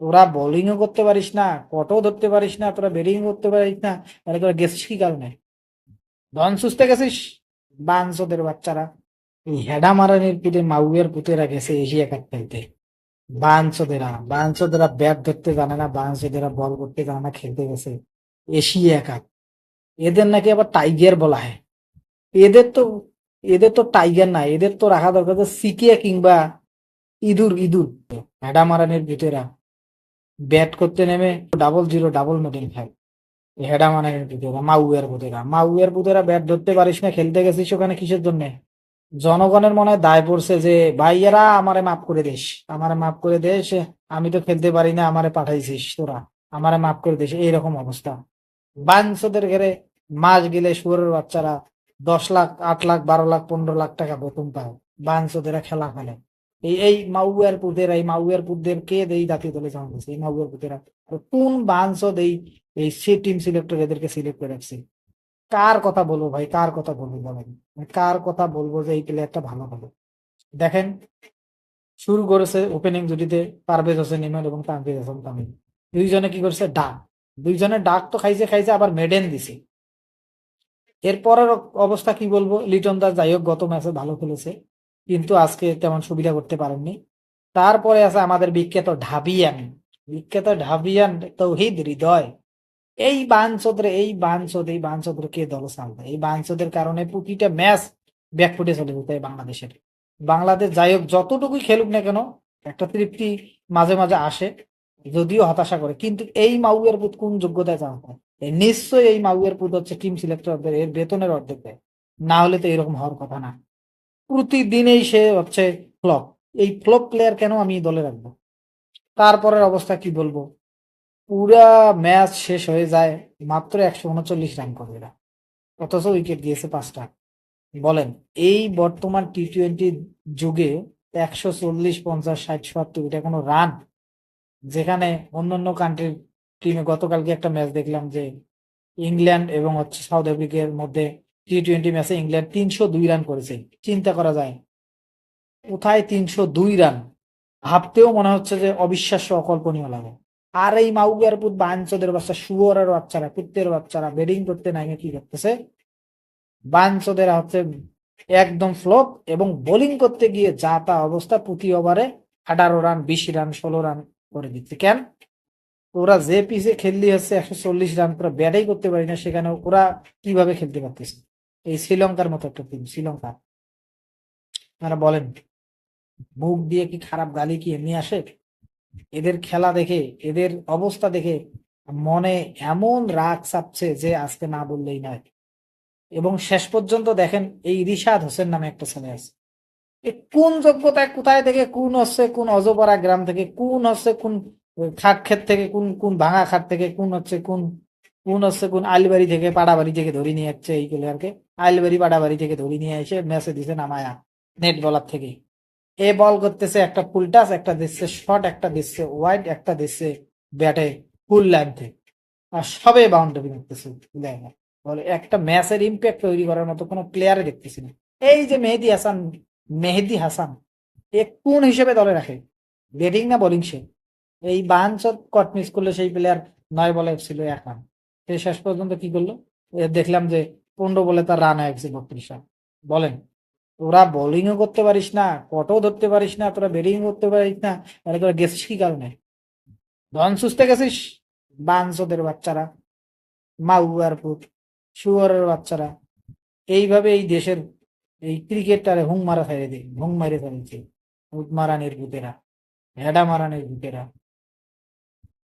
তোরা বোলিংও করতে পারিস না, কটও ধরতে পারিস না, তোরা ব্যাটিং করতে পারিস না, তাহলে তোরা গেছিস কি কারণে? ধন সুস্থে গেছিস? বাঞ্চোদের বাচ্চারা, এই হেডা মারানির পিঠে মাউয়ের পুতেরা গেছে এশিয়া কাপ খেলতে। বাঞ্চোদেরা ব্যাট ধরতে জানে না, বাঞ্চোদেরা বল করতে জানে না, খেলতে গেছে এশিয়া কাপ। এদের নাকি আবার টাইগার বলা হয়। এদের তো এদের তো টাইগার না, এদের তো রাখা দরকার যে সিকিয়া কিংবা ইঁদুর ইঁদুর। হেডা মারানির ভিতরা ব্যাট করতে নেমে ডাবল জিরো ডাবল মেডেল খায়। এই হেডা মারানির ভিতরা মাউয়ের পুতেরা ব্যাট ধরতে পারিস না, খেলতে গেছিস ওখানে কিসের জন্য? জনগণের মনে হয় দায় পড়ছে যে ভাইয়েরা আমারে মাফ করে দিস, আমারে মাফ করে দিস, আমি তো খেলতে পারি না, আমারে পাঠাইছিস তোরা, আমারে মাফ করে দিস, এইরকম অবস্থা। বাঞ্চোদের ঘেরে মাস গেলে শুয়োরের বাচ্চারা 10 লাখ 8 লাখ 12 লাখ 15 লাখ টাকা বেতন পায়। বাঞ্চোদেরা খেলা খেলে। এই মাউয়ার পুতের এই মাউয়ার পুতদের কে দেই জাতীয় দলে জমা দিয়েছে? এই মাউয়ার পুতেরা। আর কোন বাঞ্চোদ এই সে টিম সিলেক্টর এদেরকে সিলেক্ট করে রাখছে? কার কথা বলবো ভাই, কার কথা বলবো বলেন? কার কথা বলবো যে এই প্লেয়ারটা ভালো হবে? দেখেন, শুরু করেছে ওপেনিং জুটিতে পারভেজ হোসেন ইমন এবং তানভীর হাসান তামিম। দুইজনে কি করছে? ডাক। দুইজনের ডাক তো খাইছে খাইছে, আবার মেডেন দিছে। এরপরের অবস্থা কি বলবো? লিটন দাস যাই হোক গত ম্যাচে ভালো খেলেছে, কিন্তু আজকে তেমন সুবিধা করতে পারেননি। তারপরে আছে আমাদের বিখ্যাত ঢাবিয়ান তৌহিদ হৃদয়। এই বাঞ্চোদের কে দল সামলায়? এই বাঞ্চোদের কারণে প্রতিটা ম্যাচ ব্যাকফুটে চলে যেতে হয় বাংলাদেশের। বাংলাদেশ যাই হোক যতটুকুই খেলুক না কেন, একটা তৃপ্তি মাঝে মাঝে আসে, যদিও হতাশা করে। কিন্তু এই মাউয়ের পুত কোন যোগ্যতায় চান্স? নিশ্চয়ই এই মাউয়ের পুত হচ্ছে টিম সিলেক্টর, এর বেতনের অর্ধেক দেয়, না হলে তো এরকম হওয়ার কথা না। প্রতিদিনেই সে হচ্ছে ফ্লপ। এই ফ্লপ প্লেয়ার কেন আমি এই দলে রাখবো? তারপরের অবস্থা কি বলবো? পুরা ম্যাচ শেষ হয়ে যায় মাত্র 139 রান করে এরা, অথচ উইকেট দিয়েছে 5টা। বলেন, এই বর্তমান টি-20 যুগে 140 50 60 70 এটা কোনো রান? যেখানে অন্যান্য কান্ট্রির টিমে গতকালকে একটা ম্যাচ দেখলাম যে ইংল্যান্ড এবং হচ্ছে সাউথ আফ্রিকার মধ্যে টি-20 ম্যাচে ইংল্যান্ড 302 রান করেছে। চিন্তা করা যায় কোথায় 302 রান? ভাবতেও মনে হচ্ছে যে অবিশ্বাস্য, অকল্পনীয় লাগে। আর এই মাউগার পুত বাঞ্চোদের বাচ্চা, শুয়োরের বাচ্চারা, কুত্তের বাচ্চারা ব্যাটিং করতে নামে কি করতেছে? বাঞ্চোদের হচ্ছে একদম ফ্লপ, এবং বোলিং করতে গিয়ে যা তা অবস্থা, প্রতি ওভারে 18 রান 20 রান 16 রান করে দিচ্ছে। কেন? ওরা যে পিচে খেললি হচ্ছে 140 রান, তোরা ব্যাটাই করতে পারি না, সেখানে ওরা কিভাবে খেলতে পারতেছে? এই শ্রীলঙ্কার মতো একটা টিম, শ্রীলঙ্কা। আপনারা বলেন, মুখ দিয়ে কি খারাপ গালি কি এমনি আসে? এদের খেলা দেখে, এদের অবস্থা দেখে মনে এমন রাগ চাপছে যে আজকে না বললেই নয়। এবং শেষ পর্যন্ত দেখেন, এই রিশাদ হোসেন নামে একটা ছেলে আছে। এ কোন যোগ্যতায়, কোথায় থেকে, কোন হচ্ছে কোন অজপাড়া গ্রাম থেকে, কোন হচ্ছে কোন খাট ক্ষেত থেকে, কোন কোন ভাঙা খাট থেকে, কোন আইলবাড়ি থেকে পাড়াবাড়ি থেকে ধরে নিয়ে যাচ্ছে এই প্লেয়ারকে। আইলবাড়ি পাড়াবাড়ি থেকে ধরে নিয়ে এসে ম্যাচে দিছে নামায়া, নেট বলার থেকে। এ বল করতেছে, একটা ফুল টাচ, একটা দিচ্ছে শর্ট, একটা দিচ্ছে ওয়াইড, একটা দিচ্ছে ব্যাটে ফুল লেন্থে, আর সবে বাউন্ডারি মারতেছে। দেখেন, বলে একটা ম্যাচের ইম্প্যাক্ট তৈরি করার মতো কোনো প্লেয়ারে দেখতেছি না। এই যে মেহেদি হাসান, এ কোন হিসেবে দলে রাখে? ব্যাটিং না বোলিং সে? এই বাহানচোদ কট মিস করলে সেই প্লেয়ার 9 বলে ছিল 1 রান, সে শেষ পর্যন্ত কি করলো? দেখলাম যে 15 বলে তার রান হয়ে গেছে 32 রান। বলেন, তোরা বোলিংও করতে পারিস না, কটও ধরতে পারিস না, তোরা ব্যাটিং করতে পারিস না, তাহলে তোরা গেছিস কি কারণে? ধন সুস্থে গেছিস? বাঞ্চোদের বাচ্চারা, মাউয়ার পুত, শুয়োরের বাচ্চারা, এইভাবে এই দেশের এই ক্রিকেটটারে হুং মারা ফেলে দিই, হুং মারে ফেলছে। হুক মারানির ভূতেরা, হেডা মারানির ভূতেরা।